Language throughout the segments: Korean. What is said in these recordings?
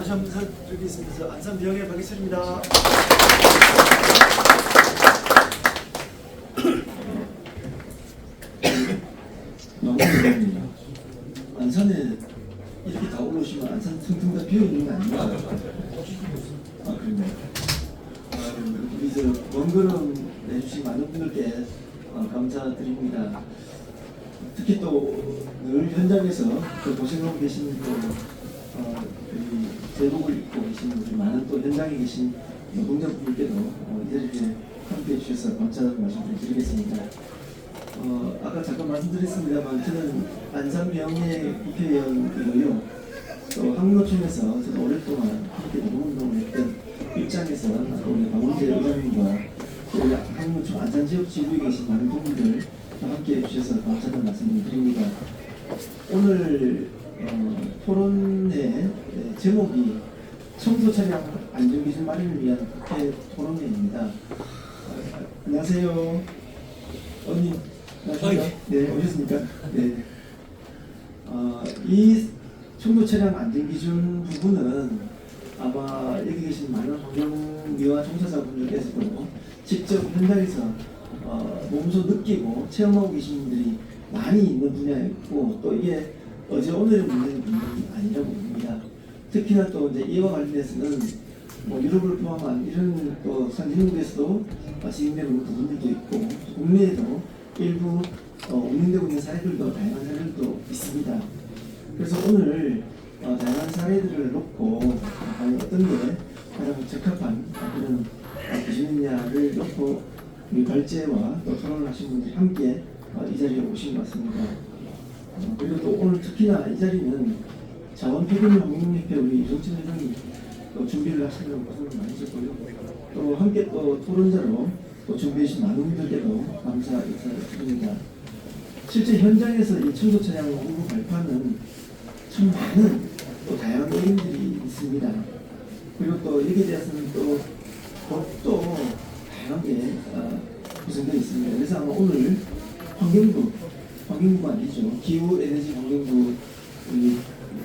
다시 한번 인사드리겠습니다. 안산병의 박예철입니다. 너무 감사합니다. 안산에 이렇게 다 올라오시면 안산 퉁퉁 다 비어있는 거 아닌가? 아, 그런가요? 우리 먼 걸음 내주신 많은 분들께 감사드립니다. 특히 또 늘 현장에서 또 고생하고 계신 제복을 입고 계신 우리 많은 또 현장에 계신 노동자분들께도 이 자리에 함께해 주셔서 감사하다고 말씀드리겠습니다. 아까 잠깐 말씀드렸습니다만 저는 안산명예 국회의원이고요. 또 항노총에서 저도 오랫동안 함께 노동운동을 했던 입장에서 우리 박문재 의장님과 우리 항노총 안산지역 지구에 계신 많은 분들 함께해 주셔서 감사하다는 말씀을 드립니다. 오늘 토론회 제목이 청소 차량 안전기준 마련을 위한 국회 토론회입니다. 안녕하세요. 언니. 네, 오셨습니까? 네. 이 청소 차량 안전기준 부분은 아마 여기 계신 많은 환경미화 종사자분들께서도 직접 현장에서 몸소 느끼고 체험하고 계신 분들이 많이 있는 분야였고, 또 이게 어제 오늘의 문제는 분명히 아니라고 봅니다. 특히나 또 이제 이와 관련해서는 유럽을 포함한 이런 또 선진국에서도 진행되고 있는 부분들도 있고, 국내에도 일부 운영되고 있는 사례들도 다양한 사례들도 있습니다. 그래서 오늘 다양한 사례들을 놓고 과연 어떤 게 가장 적합한 그런 기준이냐를 놓고 우리 발제와 또 토론을 하신 분들이 함께 이 자리에 오신 것 같습니다. 그리고 또 오늘 특히나 이 자리는 자원폐기물환경협회 우리 이종철 회장이 또 준비를 하시느라고 고생을 많이 하셨고요. 또 함께 또 토론자로 또 준비해주신 많은 분들께도 감사 인사를 드립니다. 실제 현장에서 이 청소 차량 홍보 발판은 참 많은 또 다양한 의견들이 있습니다. 그리고 또 여기에 대해서는 또 법도 다양하게 구성되어 있습니다. 그래서 아마 오늘 환경부가 아니죠. 기후에너지 환경부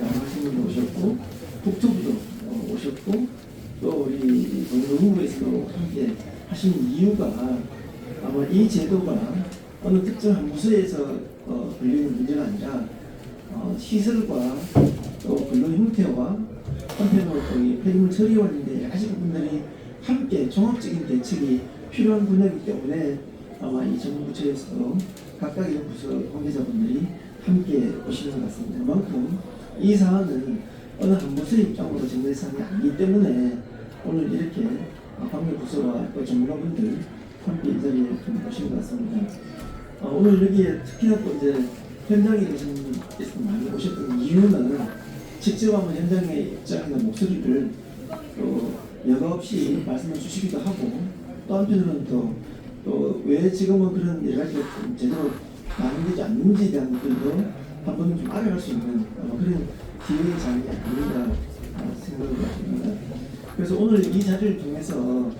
하신 분도 오셨고, 국토부도 오셨고, 또 우리 노무부에서도 함께 하신 이유가 아마 이 제도가 어느 특정한 부서에서 걸리는 문제가 아니라 시설과 또 근로 형태와 한편으로 또 폐기물 처리 관련된 여러 가지 부분들이 함께 종합적인 대책이 필요한 분야이기 때문에 아마 이 정부처에서도 각각의 부서 관계자분들이 함께 오시는 것 같습니다. 그만큼 이 사안은 어느 한 부서의 입장으로 정리된 사안이 아니기 때문에 오늘 이렇게 관계 부서와 또 전문가분들 함께 이 자리에 오신 것 같습니다. 오늘 여기에 특히나 또 이제 현장에 계신 분께서 많이 오셨던 이유는 직접 한번 현장의 입장이나 목소리를 또 여과 없이 말씀해 주시기도 하고, 또 한편으로는 또 왜 지금은 그런 여러 가지가 좀 제대로 마련되지 않는지에 대한 것들도 한 번은 좀 알아갈 수 있는 그런 기회의 자리가 아닌가 생각을 합니다. 그래서 오늘 이 자리를 통해서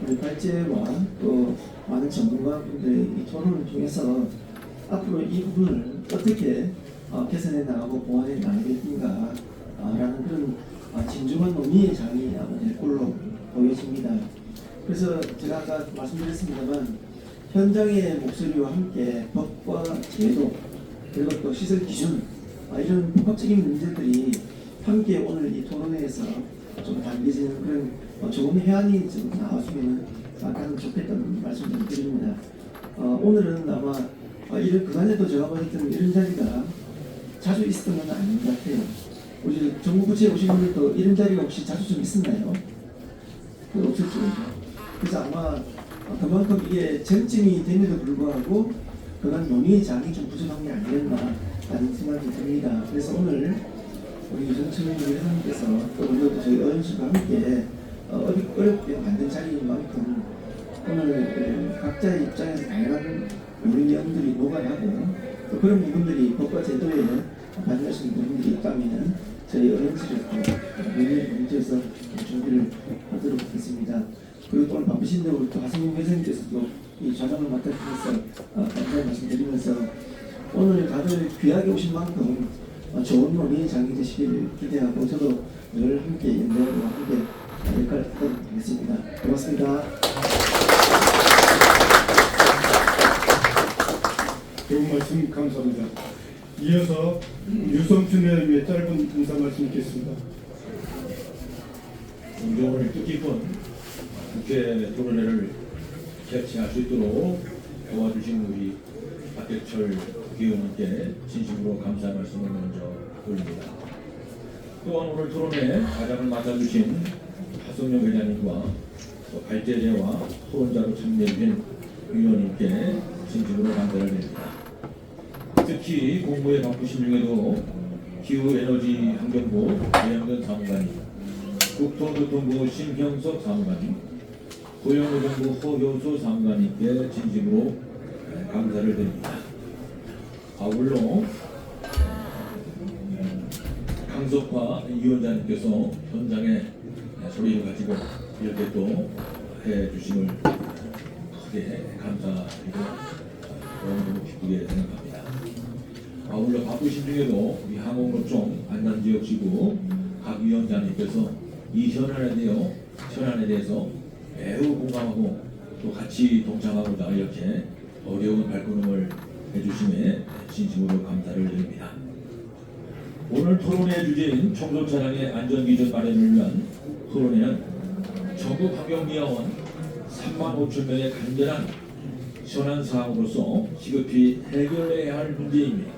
우리 발제와 또 많은 전문가분들의 이 토론을 통해서 앞으로 이 부분을 어떻게 개선해 나가고 보완해 나가겠는가 라는 그런 진중한 논의의 장이 아마 될 걸로 보여집니다. 그래서 제가 아까 말씀드렸습니다만 현장의 목소리와 함께 법과 제도 그리고 또 시설 기준 이런 복합적인 문제들이 함께 오늘 이 토론회에서 좀 담겨지는 그런 좋은 해안이 좀 나와주면 가장 좋겠다는 말씀 좀 드립니다. 오늘은 아마 이런 그간에도 제가 보셨던 이런 자리가 자주 있었던 건 아닌 것 같아요. 우리 정부부처에 오신 분들도 이런 자리가 혹시 자주 좀 있었나요? 없었죠. 그래서 아마 그만큼 이게 쟁점이 됨에도 불구하고 그간 논의의 장이 좀 부족한 게 아니었나 라는 생각이 듭니다. 그래서 오늘 우리 이종철 회장님께서 또 우리 저희 의원실과 함께 어렵게 만든 자리인 만큼 오늘 각자의 입장에서 다양한 논의위원들이 노관하고 또 그런 부분들이 법과 제도에 반영하시는 부분들이 있다면 저희 의원실에 논의를 검토해서 준비를 하도록 하겠습니다. 그리고 또 오늘 바쁘신데 우리 또 하승용 회장님께서도 이 좌장을 맡아주셔서 감사의 말씀 드리면서 오늘 다들 귀하게 오신 만큼 좋은 논의 장이 되시기를 기대하고 저도 늘 함께 연대와 함께 역할을 하도록 하겠습니다. 고맙습니다. 좋은 말씀 감사합니다. 이어서 유성춘 의원님의 짧은 인사 말씀 듣겠습니다. 존경을 뜻깊은 국회 토론회를 개최할 수 있도록 도와주신 우리 박격철 국회의원님께 진심으로 감사의 말씀을 먼저 드립니다. 또한 오늘 토론회 가장을 맡아주신 하성룡 회장님과 또 발제제와 토론자로 참여해주신 위원님께 진심으로 감사를 드립니다. 특히 공부에 바쁘신 중에도 기후에너지 환경부 배영근 사무관님, 국토교통부 심형석 사무관님, 고용노동부 허효수 사무관님께 진심으로 감사를 드립니다. 아울러 강석화 위원장님께서 현장에 소리를 가지고 이렇게 또 해주심을 크게 감사드리고 너무 기쁘게 생각합니다. 아울러 바쁘신 중에도 우리 항공노총 안산지역지구 각 위원장님께서 이 현안에 대해서 매우 공감하고 또 같이 동참하고자 이렇게 어려운 발걸음을 해주심에 진심으로 감사를 드립니다. 오늘 토론회 주제인 청소 차량의 안전기준 마련을 위한 토론회는 전국 환경미화원 3만 5천 명의 간절한 현안 사항으로서 시급히 해결해야 할 문제입니다.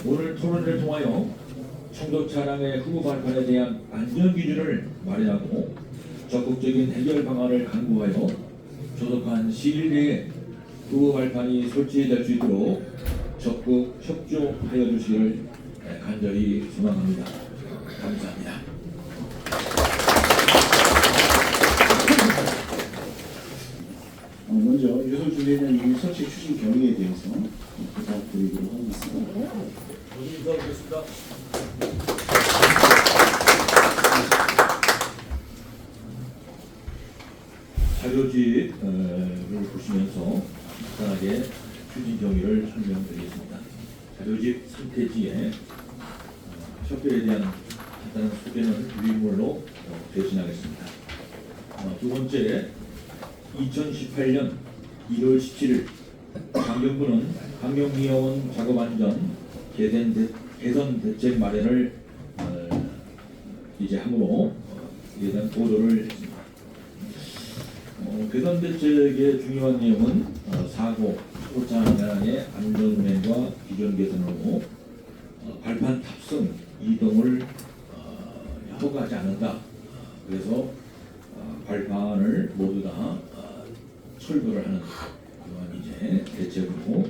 오늘 토론회를 통하여 청소 차량의 후 발판에 대한 안전기준을 마련하고 적극적인 해결 방안을 강구하여 조속한 시일 내에 후 발판이 설치될 수 있도록 적극 협조하여 주시기를 간절히 소망합니다. 감사합니다. 먼저 유성춘 회장님의 설치 추진 경위에 대해서 부탁드리도록 하겠습니다. 인사드리겠습니다. 자료집을 보시면서 간단하게 추진 경위를 설명드리겠습니다. 자료집 3페이지에 협회에 대한 간단한 소개는 유인물로 대신하겠습니다. 두 번째, 2018년 1월 17일 환경부는 환경미화원 작업안전 개선 대책 마련을 이제 함으로 이에 대한 보도를 했습니다. 개선 대책의 중요한 내용은 사고, 초차량의 안전운행과 기존 개선으로 발판 탑승, 이동을 허가하지 않는다. 그래서 발판을 모두 다 철거를 하는 그런 이제 대책으로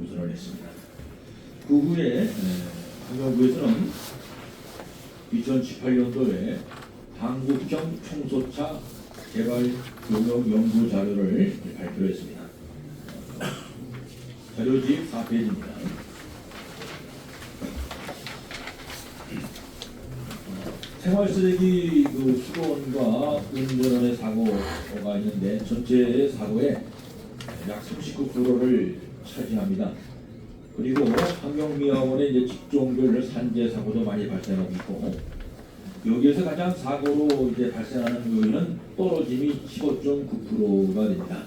우선을 했습니다. 그 후에 환경부에서는 2018년도에 한국형 청소차 개발 교육 연구 자료를 발표했습니다. 자료집 4페이지입니다. 생활쓰레기 수거원과 운전원의 사고가 있는데 전체 사고의 약 39%를 차지합니다. 그리고 환경미화원의 이제 직종별 산재 사고도 많이 발생하고 있고, 여기에서 가장 사고로 이제 발생하는 요인은 떨어짐이 15.9%가 됩니다.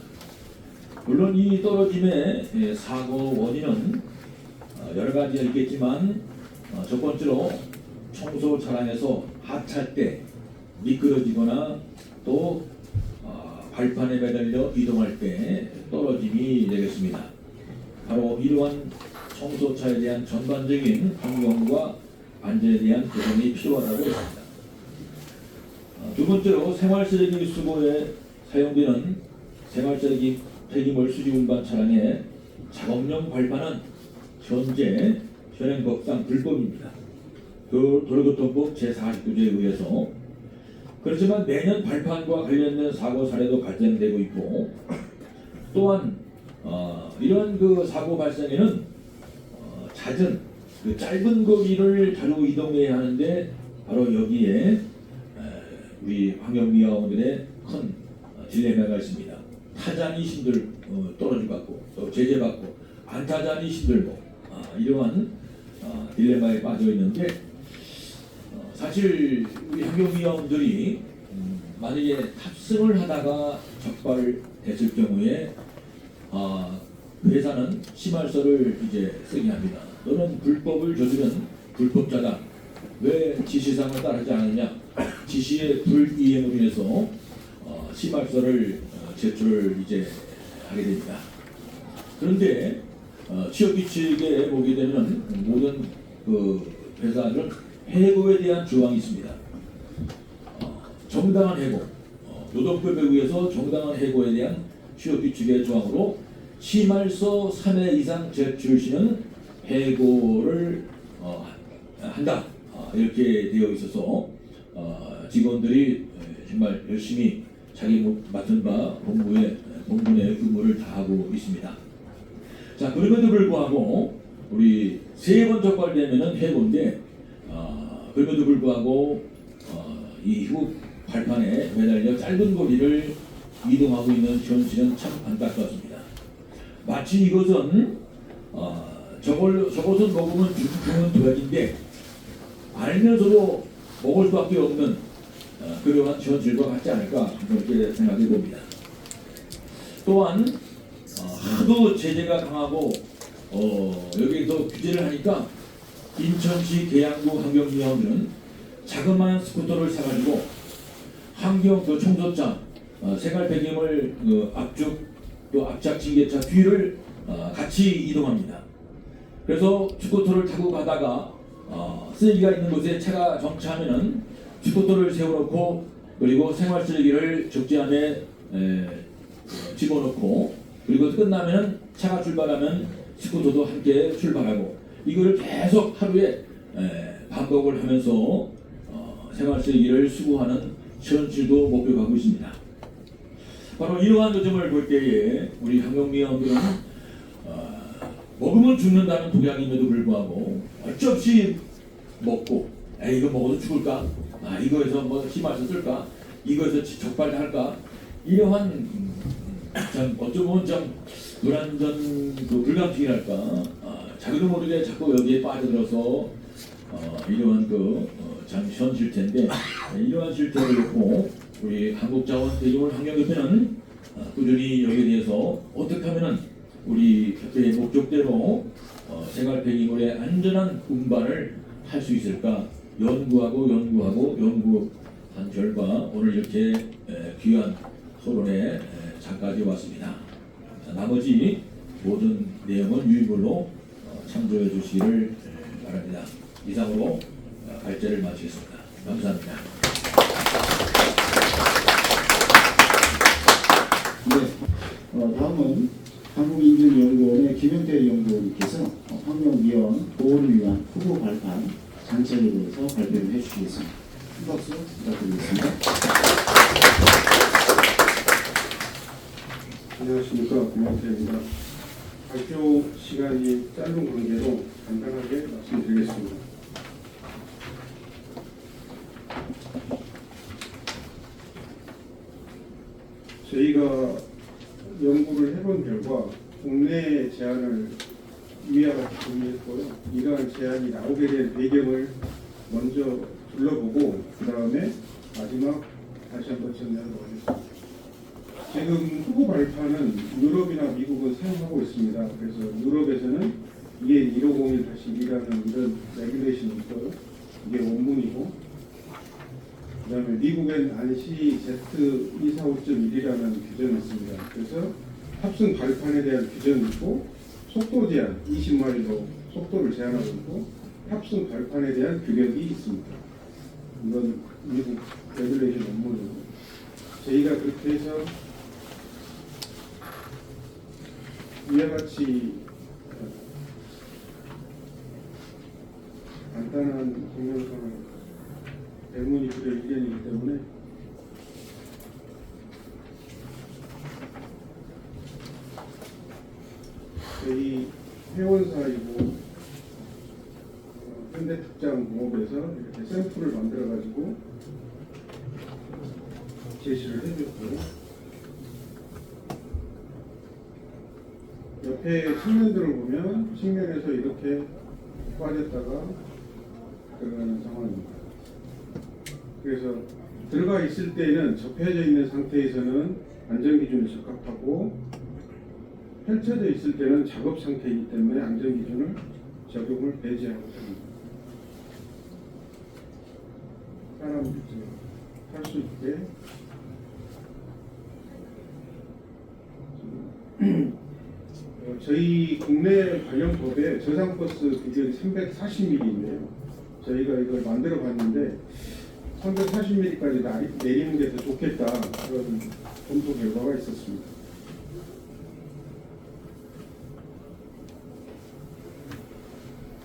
물론 이 떨어짐의 사고 원인은 여러 가지가 있겠지만 첫 번째로 청소 차량에서 하차할 때 미끄러지거나 또 발판에 매달려 이동할 때 떨어짐이 되겠습니다. 바로 이러한 청소차에 대한 전반적인 환경과 안전에 대한 개선이 필요하다고 했습니다. 두 번째로 생활쓰레기 수거에 사용되는 생활쓰레기 폐기물 수지 운반 차량의 작업용 발판은 현재 현행법상 불법입니다. 도로교통법 제49조에 의해서. 그렇지만 매년 발판과 관련된 사고 사례도 발생되고 있고, 또한 이런 그 사고 발생에는 잦은 짧은 거리를 자주 이동해야 하는데 바로 여기에 우리 환경미화원들의 큰 딜레마가 있습니다. 타잔이 떨어질 것 같고 또 제재받고 안 타잔이 힘들고 이러한 딜레마에 빠져 있는데 사실 우리 환경위원들이 만약에 탑승을 하다가 적발을 했을 경우에 회사는 심할서를 이제 쓰게 합니다. 너는 불법을 저지른 불법자다. 왜 지시사항을 따르지 않았냐? 지시의 불이행으로 인해서 심할서를 제출을 이제 하게 됩니다. 그런데 취업규칙에 보게 되면 모든 그 회사들은 해고에 대한 조항이 있습니다. 정당한 해고, 노동법에 의해서 정당한 해고에 대한 취업규칙의 조항으로 심할서 3회 이상 제출 시는 해고를 한다. 이렇게 되어 있어서 직원들이 정말 열심히 자기 맡은 바 본분의 의무를 다하고 있습니다. 자, 그럼에도 불구하고 우리 3번 적발되면은 해고인데 그럼에도 불구하고 이후 발판에 매달려 짧은 거리를 이동하고 있는 현실은 참 안타깝습니다. 마치 이것은 저것은 먹으면 죽는 도약인데 알면서도 먹을 수밖에 없는 그러한 현실과 같지 않을까 그렇게 생각해 봅니다. 또한 하도 제재가 강하고 여기서 규제를 하니까 인천시 계양구 환경위원회는 자그마한 스쿠터를 사가지고 환경 그 청소차 생활 배기물 앞쪽 또 앞차 징계차 뒤를 같이 이동합니다. 그래서 스쿠터를 타고 가다가 쓰레기가 있는 곳에 차가 정차하면은 스쿠터를 세워놓고 그리고 생활 쓰레기를 적재함에 집어넣고 그리고 끝나면은 차가 출발하면 스쿠터도 함께 출발하고 이걸 계속 하루에 반복을 하면서 생활 쓰레기를 수거하는 현실도 목표하고 있습니다. 바로 이러한 요점을 볼 때에 우리 환경위원들은 먹으면 죽는다는 독약임에도 불구하고 어쩔 수 없이 먹고 이거 먹어도 죽을까? 이거에서 뭐 심할서 쓸까? 이거에서 적발할까? 이러한 참 어쩌면 좀 불안전 그 불감증이랄까 자기도 모르게 자꾸 여기에 빠져들어서 이러한 참 현실태인데 이러한 실태를 놓고 우리 한국자원 대기물 환경협회는 꾸준히 여기에 대해서 어떻게 하면은 우리 협회의 목적대로 생활 폐기물의 안전한 운반을 할 수 있을까 연구한 결과 오늘 이렇게 귀한 토론에 잠까지 왔습니다. 자, 나머지 모든 내용은 유일물로 참조해 주시기를 바랍니다. 이상으로 발제를 마치겠습니다. 감사합니다. 네, 다음은 한국인권연구원의 김현태 연구원께서 환경위원 보호를 위한 후보 발판 장치에 대해서 발표를 해주시겠습니다. 큰 박수 부탁드리겠습니다. 안녕하십니까, 김현태입니다. 발표 시간이 짧은 관계로 간단하게 말씀드리겠습니다. 저희가 연구를 해본 결과 국내 제안을 위와 같이 정리했고요. 이러한 제안이 나오게 된 배경을 먼저 둘러보고 그 다음에 마지막 다시 한번 정리하도록 하겠습니다. 지금 후보 발판은 유럽이나 미국은 사용하고 있습니다. 그래서 유럽에서는 이게 1501-1이라는 이런 레귤레이션이 있고요. 이게 원문이고 그 다음에 미국엔 안시 Z245.1이라는 규정이 있습니다. 그래서 탑승 발판에 대한 규정이 있고 속도 제한 20마일로 속도를 제한하고 있고 탑승 발판에 대한 규격이 있습니다. 이건 미국 레귤레이션 원문이고 저희가 그렇게 해서 이와 같이 간단한 동영상을 대문이 그려 일견이기 때문에 저희 회원사이고 현대특장공업에서 이렇게 샘플을 만들어 가지고 제시를 해줬고 옆에 측면들을 보면 측면에서 이렇게 빠졌다가 들어가는 상황입니다. 그래서 들어가 있을 때는 접혀져 있는 상태에서는 안전기준에 적합하고 펼쳐져 있을 때는 작업 상태이기 때문에 안전기준을 적용을 배제하고 합니다. 사람 탈 수 있게 저희 국내 관련 법에 저상버스 규격이 340mm인데요. 저희가 이걸 만들어 봤는데 340mm까지 내리는 게 더 좋겠다 그런 검토 결과가 있었습니다.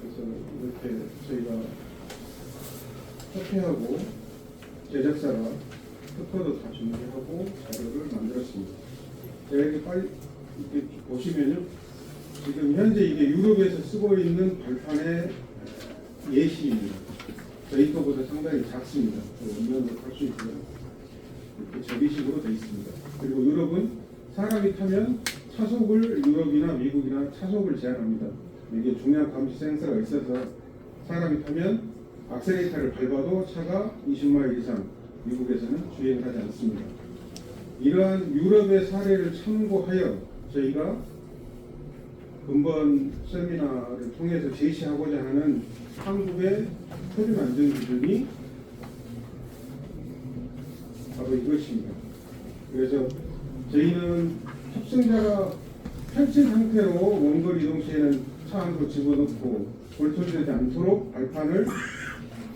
그래서 이렇게 저희가 협회하고 제작사가 특허도 다 준비하고 자료를 만들었습니다. 제가 이렇게 빨리 이렇게 보시면요, 지금 현재 이게 유럽에서 쓰고 있는 발판의 예시입니다. 저희 거보다 상당히 작습니다. 운전을 할 수 있고요. 이렇게 접이식으로 되어 있습니다. 그리고 유럽은 사람이 타면 차속을 유럽이나 미국이나 차속을 제한합니다. 이게 중량 감지 센서가 있어서 사람이 타면 악셀레이터를 밟아도 차가 20마일 이상 미국에서는 주행을 하지 않습니다. 이러한 유럽의 사례를 참고하여 저희가 근본 세미나를 통해서 제시하고자 하는 한국의 표준 안전 기준이 바로 이것입니다. 그래서 저희는 탑승자가 펼친 상태로 원거리 이동 시에는 차 안으로 집어넣고 볼터지되지 않도록 발판을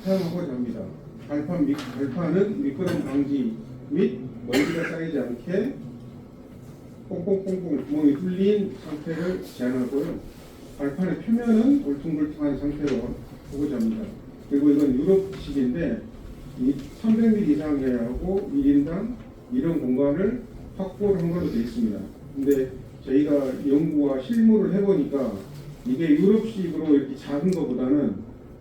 사용하고자 합니다. 발판은 미끄럼 방지 및 먼지가 쌓이지 않게 뽕뽕뽕뽕 구멍이 뚫린 상태를 제한하고요. 발판의 표면은 울퉁불퉁한 상태로 하고자 합니다. 그리고 이건 유럽식인데 300mm 이상 해야 하고 1인당 이런 공간을 확보를 한 걸로 되어 있습니다. 근데 저희가 연구와 실무를 해보니까 이게 유럽식으로 이렇게 작은 것보다는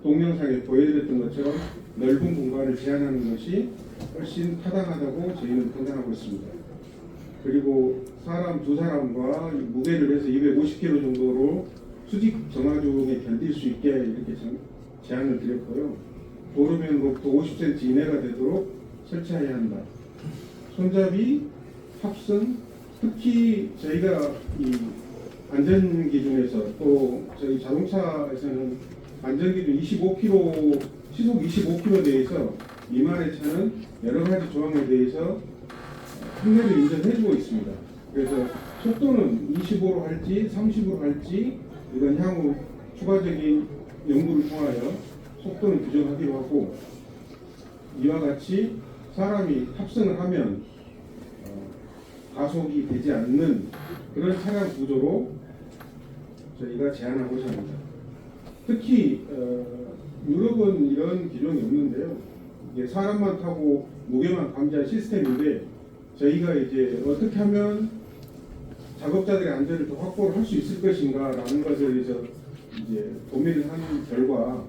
동영상에 보여드렸던 것처럼 넓은 공간을 제한하는 것이 훨씬 타당하다고 저희는 판단하고 있습니다. 그리고 사람 두 사람과 무게를 해서 250kg 정도로 수직 정하중에 견딜 수 있게 이렇게 제한을 드렸고요. 도로면으로부터 50cm 이내가 되도록 설치해야 한다. 손잡이, 탑승, 특히 저희가 이 안전기준에서 또 저희 자동차에서는 안전기준 25km, 시속 25km 대해서 미만의 차는 여러 가지 조항에 대해서 판례를 인정해주고 있습니다. 그래서 속도는 25로 할지 30으로 할지 이건 향후 추가적인 연구를 통하여 속도는 규정하기로 하고, 이와 같이 사람이 탑승을 하면 가속이 되지 않는 그런 차량 구조로 저희가 제한하고자 합니다. 특히 유럽은 이런 기준이 없는데요. 이게 사람만 타고 무게만 감지한 시스템인데 저희가 이제 어떻게 하면 작업자들의 안전을 더 확보를 할 수 있을 것인가라는 것에 대해서 이제 고민을 한 결과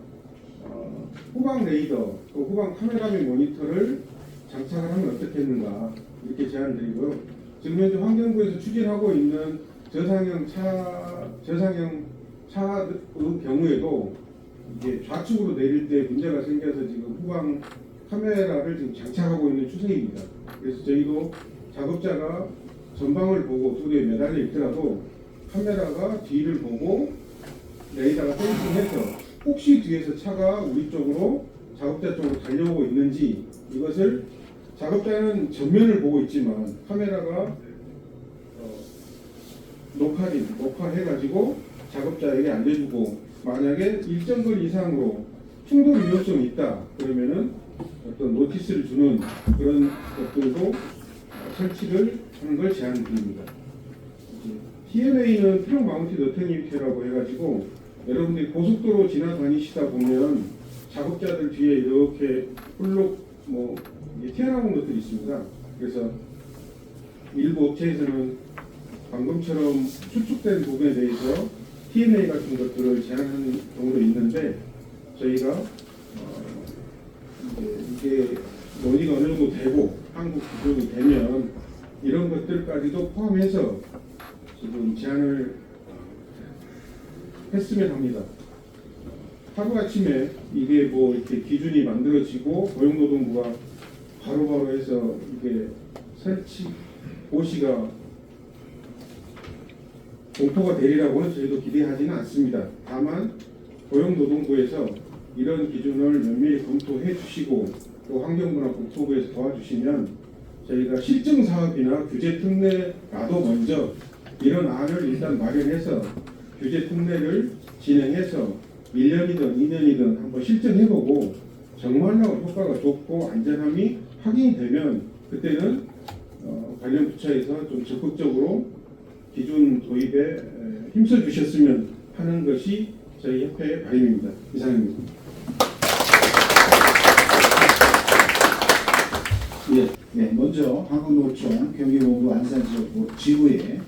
후방 레이더 또 후방 카메라 및 모니터를 장착을 하면 어떻겠는가 이렇게 제안을 드리고요. 지금 현재 환경부에서 추진하고 있는 저상형 차의 경우에도 이게 좌측으로 내릴 때 문제가 생겨서 지금 후방 카메라를 지금 장착하고 있는 추세입니다. 그래서 저희도 작업자가 전방을 보고 두 개에 매달려 있더라도 카메라가 뒤를 보고 레이더가 센싱해서 혹시 뒤에서 차가 우리 쪽으로 작업자 쪽으로 달려오고 있는지, 이것을 작업자는 전면을 보고 있지만 카메라가 녹화해가지고 작업자에게 알려주고, 만약에 일정 거리 이상으로 충돌 위험성이 있다 그러면은 어떤 노티스를 주는 그런 것들도 설치를 하는 걸 제안드립니다. TMA는 트럭 마운티드 어테뉴이터라고 해가지고 여러분들이 고속도로 지나다니시다 보면 작업자들 뒤에 이렇게 훌록 튀어나온 것들이 있습니다. 그래서 일부 업체에서는 방금처럼 추측된 부분에 대해서 TMA 같은 것들을 제한하는 경우도 있는데, 저희가 이게 논의가 어느 정도 되고 한국 기준이 되면 이런 것들까지도 포함해서 지금 제안을 했으면 합니다. 하루아침에 이게 뭐 이렇게 기준이 만들어지고 고용노동부가 바로바로 해서 이게 설치 고시가 공포가 되리라고는 저희도 기대하지는 않습니다. 다만 고용노동부에서 이런 기준을 면밀히 검토해 주시고 또 환경문화국토부에서 도와주시면 저희가 실증사업이나 규제특례라도 먼저 이런 안을 일단 마련해서 규제특례를 진행해서 1년이든 2년이든 한번 실증해보고 정말로 효과가 좋고 안전함이 확인이 되면 그때는 관련 부처에서 좀 적극적으로 기준 도입에 힘써 주셨으면 하는 것이 저희 협회의 바람입니다. 이상입니다. 네, 먼저 한국노총 경기본부 안산지역 지부의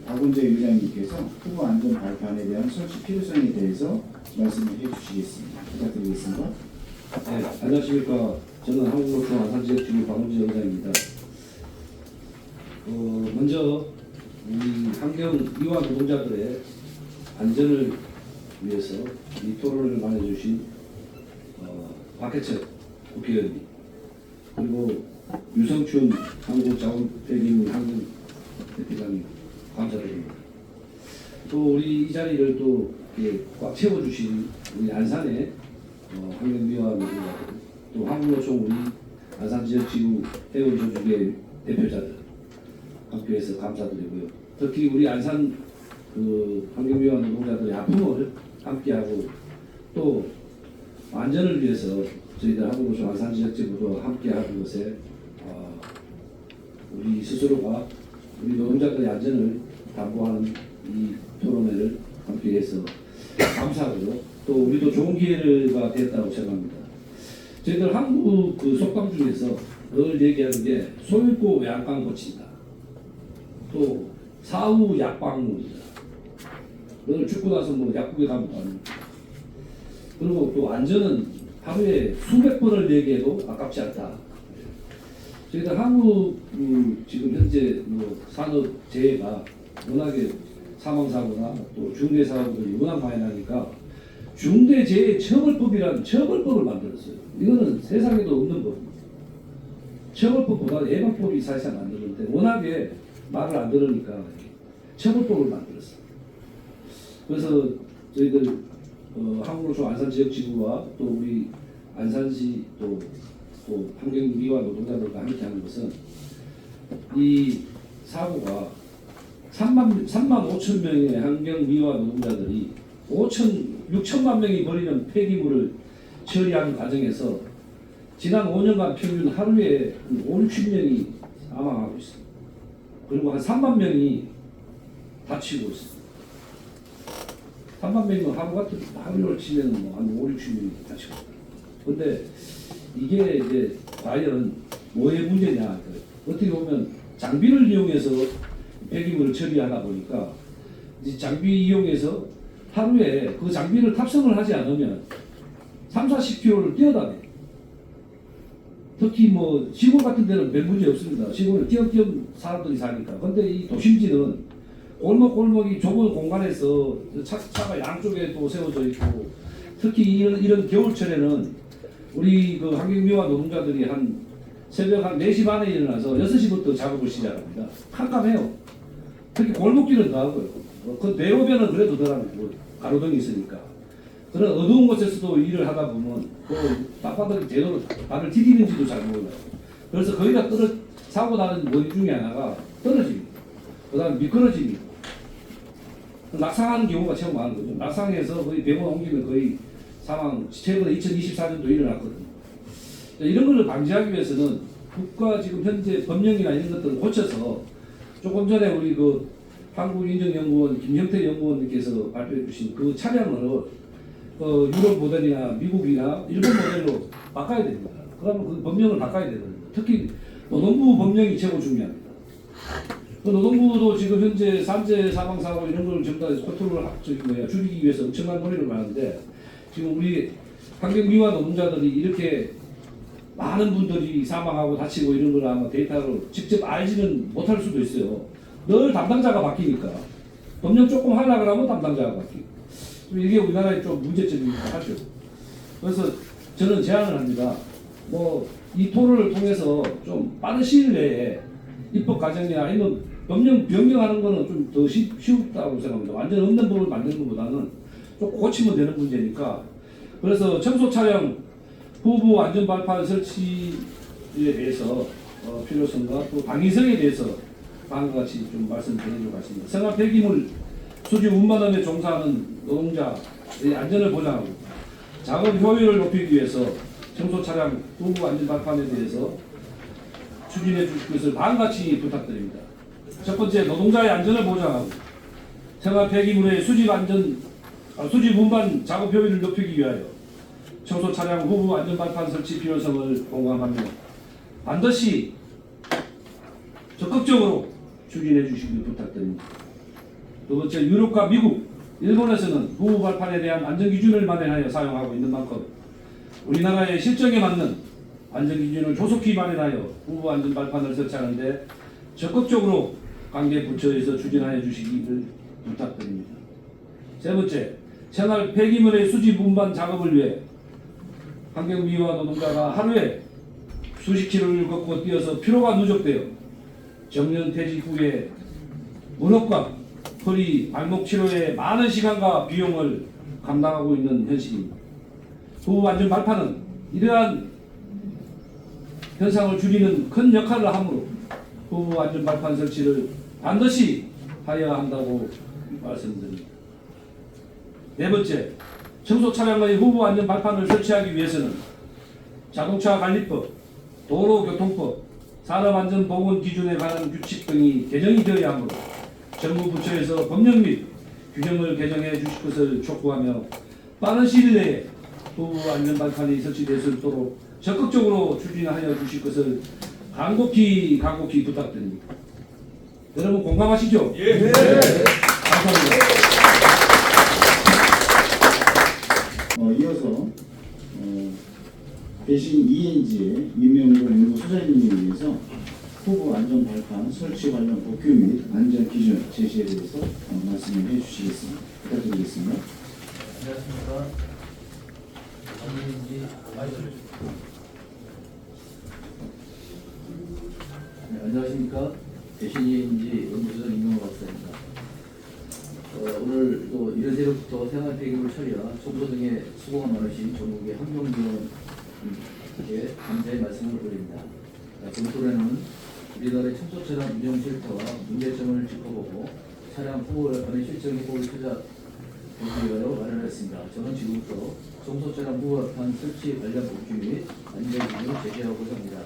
박은재 의장님께서 후보 안전 발판에 대한 설치 필요성에 대해서 말씀을 해주시겠습니다. 부탁드리겠습니다. 네, 안녕하십니까. 저는 한국노총 안산지역지부 박은재 의장입니다. 먼저 우리 환경위와 노동자들의 안전을 위해서 이 토론을 마련해주신 박해철 국회의원님, 그리고 유성춘 한국자원폐기물 환경대표장님 감사드립니다. 또 우리 이 자리를 또 꽉 채워주신 우리 안산의 환경위와 노동자들, 또 한국노총 우리 안산지역지부 회원조직의 대표자들 함께해서 감사드리고요. 특히 우리 안산 환경위와 노동자들의 아픔을 함께하고 또 안전을 위해서 저희들 한국노총 안산지역지부도 함께하는 것에 우리 스스로가 우리 노동자들의 안전을 담보하는 이 토론회를 함께해서 감사하고요. 또 우리도 좋은 기회가 됐다고 생각합니다. 저희들 한국 속담 중에서 늘 얘기하는 게 소잃고 외양간 고친다. 또 사후 약방문이다. 늘 죽고 나서 뭐 약국에 가면 안 됩니다. 그리고 또 안전은 하루에 수백 번을 얘기해도 아깝지 않다. 저희들 한국 지금 현재 산업재해가 워낙에 사망사고나 또 중대사고들이 워낙 많이 나니까 중대재해처벌법이라는 처벌법을 만들었어요. 이거는 세상에도 없는 법입니다. 처벌법보다 예방법이 사실상 만들었는데 워낙에 말을 안 들으니까 처벌법을 만들었어요. 그래서 저희들 한국노총 안산지역지부와 또 우리 안산시 또 환경위와 노동자들과 함께하는 것은 이 사고가 3만 5천 명의 환경위와 노동자들이 6천만 명이 버리는 폐기물을 처리하는 과정에서 지난 5년간 평균 하루에 5, 60명이 사망하고 있습니다. 그리고 한 3만 명이 다치고 있습니다. 3만 명이면 하루 같은 하루를 치면 한 5, 60명이 다치고 있습니다. 근데 이게 이제 과연 뭐의 문제냐? 어떻게 보면 장비를 이용해서 폐기물을 처리하다 보니까 이 장비 이용해서 하루에 그 장비를 탑승을 하지 않으면 3, 40km를 뛰어다녀요. 특히 뭐 시골 같은 데는 별 문제 없습니다. 시골은 띄엄띄엄 사람들이 사니까. 근데 이 도심지는 골목골목이 좁은 공간에서 차가 양쪽에 또 세워져 있고, 특히 이런 겨울철에는 우리 그 환경미화 노동자들이 한 새벽 한 4시 반에 일어나서 6시부터 작업을 시작합니다. 깜깜해요. 특히 골목길은 더 하고요. 그 대로변은 그래도 덜하고 가로등이 있으니까. 그런 어두운 곳에서도 일을 하다 보면 그 땅바닥이 제대로 발을 디디는지도 잘 몰라요. 그래서 거기가 사고 나는 원인 중에 하나가 떨어집니다. 그 다음에 미끄러짐이고 낙상하는 경우가 최고 많은 거죠. 낙상해서 거의 병원 옮기면 거의 사망, 최근에 2024년도 일어났거든요. 이런 걸 방지하기 위해서는 국가 지금 현재 법령이나 이런 것들을 고쳐서, 조금 전에 우리 그 한국인정연구원 김형태 연구원님께서 발표해 주신 그 차량을 유럽 모델이나 미국이나 일본 모델로 바꿔야 됩니다. 그러면 그 법령을 바꿔야 되거든요. 특히 노동부 법령이 최고 중요합니다. 그 노동부도 지금 현재 산재 사망사고 이런 걸 전부 다 컨트롤을 줄이기 위해서 엄청난 노력을 하는데, 지금 우리 환경미화 노동자들이 이렇게 많은 분들이 사망하고 다치고 이런 걸 아마 데이터로 직접 알지는 못할 수도 있어요. 늘 담당자가 바뀌니까. 법령 조금 하려고 하면 담당자가 바뀌고. 이게 우리나라의 좀 문제점이기도 하죠. 그래서 저는 제안을 합니다. 뭐 이 토론을 통해서 좀 빠른 시일 내에 입법 과정이나 아니면 법령 변경하는 거는 좀 더 쉽다고 생각합니다. 완전 없는 법을 만드는 것보다는 좀 고치면 되는 문제니까. 그래서 청소 차량 후보 안전 발판 설치에 대해서 필요성과 또 방위성에 대해서 다음과 같이 좀 말씀드리도록 하겠습니다. 생활 폐기물 수집 운반업에 종사하는 노동자의 안전을 보장하고 작업 효율을 높이기 위해서 청소 차량 후보 안전 발판에 대해서 추진해 주실 것을 다음과 같이 부탁드립니다. 첫 번째, 노동자의 안전을 보장하고 생활 폐기물의 수집 운반 작업 효율을 높이기 위하여 청소 차량 후보 안전 발판 설치 필요성을 공감하며 반드시 적극적으로 추진해 주시길 부탁드립니다. 두 번째, 유럽과 미국, 일본에서는 후보 발판에 대한 안전 기준을 마련하여 사용하고 있는 만큼 우리나라의 실정에 맞는 안전 기준을 조속히 마련하여 후보 안전 발판을 설치하는 데 적극적으로 관계 부처에서 추진하여 주시기를 부탁드립니다. 세 번째, 생활 폐기물의 수집 운반 작업을 위해 환경미화 노동자가 하루에 수십 킬로를 걷고 뛰어서 피로가 누적되어 정년 퇴직 후에 문업과 허리, 발목 치료에 많은 시간과 비용을 감당하고 있는 현실입니다. 후보 안전 발판은 이러한 현상을 줄이는 큰 역할을 하므로 후보 안전 발판 설치를 반드시 하여야 한다고 말씀드립니다. 네 번째, 청소 차량의 후보 안전 발판을 설치하기 위해서는 자동차 관리법, 도로교통법, 산업안전보건 기준에 관한 규칙 등이 개정이 되어야 하므로 정부 부처에서 법령 및 규정을 개정해 주실 것을 촉구하며 빠른 시일 내에 후보 안전 발판이 설치될 수 있도록 적극적으로 추진하여 주실 것을 간곡히 부탁드립니다. 여러분 공감하시죠? 예. 네. 감사합니다. 이어서 대신 ENG의 이명도 연구 소장님에 의해서 후보 안전 발판 설치 관련 법규 및 안전 기준 제시에 대해서 말씀을 해주시겠습니다. 부탁드리겠습니다. 안녕하십니까. 안녕하십니까. 대신 ENG 연구소장 임명호 박사입니다. 오늘 또 이런 새로부터 생활 폐기물 처리와 청소 등의 수고가 많으신 전국의 환경위원께 감사의 말씀을 드립니다. 본 토론은 우리나라의 청소 차량 운영 실태와 문제점을 짚어보고 차량 후보 발판의 실정 해법을 찾아보기 위하여 마련했습니다. 저는 지금부터 청소 차량 후보 발판 설치 관련 법규 및 안전 기준을 제시하고자 합니다.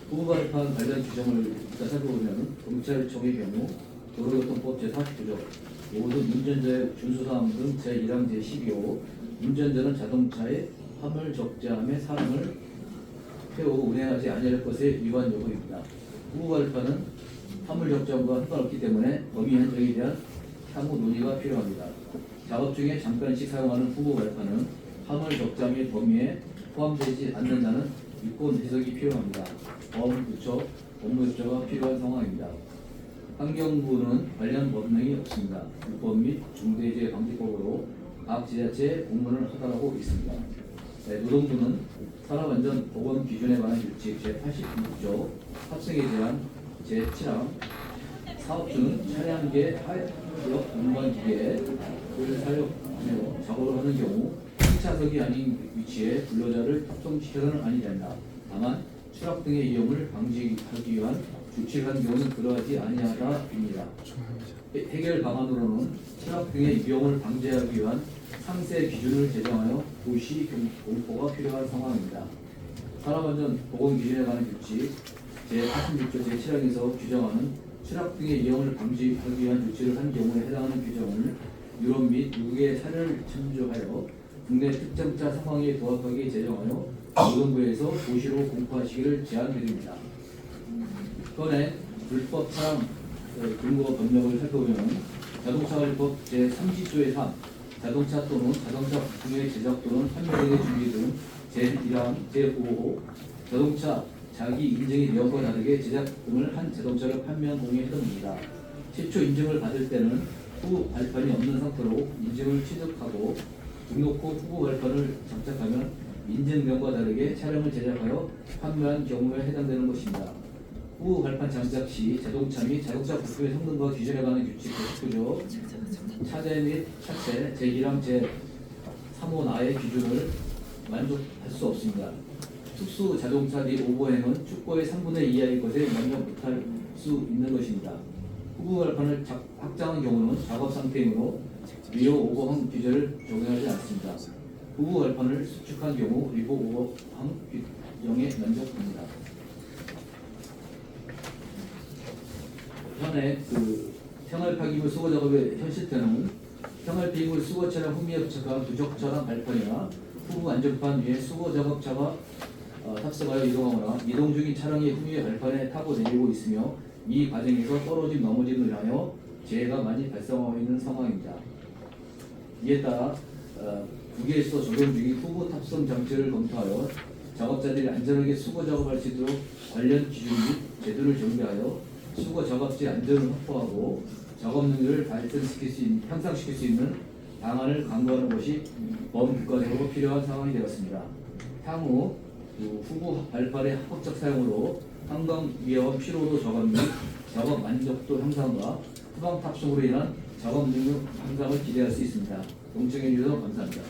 후보 발판 관련 규정을 일단 살펴보면 경찰청의 경우 도로교통법 제49조 모든 운전자의 준수사항 등 제1항 제12호 운전자는 자동차에 화물 적재함에 사람을 태우고 운행하지 아니할 것의 위반 여부입니다. 후보 발판은 화물 적재함과 상관없기 때문에 범위 한정에 대한 향후 논의가 필요합니다. 작업 중에 잠깐씩 사용하는 후보 발판은 화물 적재함의 범위에 포함되지 않는다는 유권 해석이 필요합니다. 보안부처 업무협조가 필요한 상황입니다. 환경부는 관련 법령이 없습니다. 불법 및 중대재해방지법으로 각 지자체에 공문을 하달하고 있습니다. 노동부는 산업안전보건기준에 관한 규칙 제86조 합성에 대한 제7항 사업주는 차량계 하역 운반기계를 사용하며 작업을 하는 경우 1차석이 아닌 위치에 근로자를 합동시켜서는 아니 된다. 다만 추락 등의 위험을 방지하기 위한 조치를 한 경우는 그러하지 아니하다입니다. 해결 방안으로는 추락 등의 위험을 방지하기 위한 상세 기준을 제정하여 도시 공포가 필요한 상황입니다. 산업안전보건기준에 관한 규칙 제86조 제7항에서 규정하는 추락 등의 위험을 방지하기 위한 조치를 한 경우에 해당하는 규정을 유럽 및 미국의 사례를 참조하여 국내 특정자 상황에 부합하게 제정하여 노동부에서 도시로 공포하시기를 제안드립니다. 이번에 불법 차량 근거 법령을 살펴보면 자동차관리법 제30조의 3 자동차 또는 자동차 부품의 제작 또는 판매 등의 준비 등 제1항 제5호 자동차 자기 인증의 여부와 다르게 제작 등을 한 자동차를 판매한 공에 해당됩니다. 최초 인증을 받을 때는 후보 발판이 없는 상태로 인증을 취득하고 등록 후 후보 발판을 장착하면 인증명과 다르게 차량을 제작하여 판매한 경우에 해당되는 것입니다. 후보 발판 장착 시 자동차 및 자동차 부품의 성능과 규정에 관한 규칙 99조 차제 및 차체 제1항 제3호나의 기준을 만족할 수 없습니다. 특수 자동차 및 오버행은 축구의 3분의 2 이하의 것에 만족 못할 수 있는 것입니다. 후보 발판을 확장한 경우는 작업 상태이므로 위로 오버항 규제를 적용하지 않습니다. 후보 발판을 수축한 경우 위로 오버항 규정에 만족합니다. 현행 생활 폐기물 수거 작업의 현 실태는 생활 폐기물 수거 차량 후미에 부착한 부적절한 발판이나 후보 안전판 위에 수거 작업차가 탑승하여 이동하거나 이동 중인 차량이 후미의 발판에 타고 내리고 있으며 이 과정에서 떨어짐 넘어짐을 인하여 재해가 많이 발생하고 있는 상황입니다. 이에 따라 국외에서 적용 중인 후보 탑승 장치를 검토하여 작업자들이 안전하게 수거 작업할 수 있도록 관련 기준 및 제도를 정비하여 수거 작업지 안전을 확보하고 작업 능률을 향상시킬 수 있는 방안을 강구하는 것이 범국가적으로 필요한 상황이 되었습니다. 향후 후보 발판의 합법적 사용으로 한강 위험 피로도 저감 및 작업 만족도 향상과 후방 탑승으로 인한 작업 능력 향상을 기대할 수 있습니다. 동청해 주셔서 감사합니다.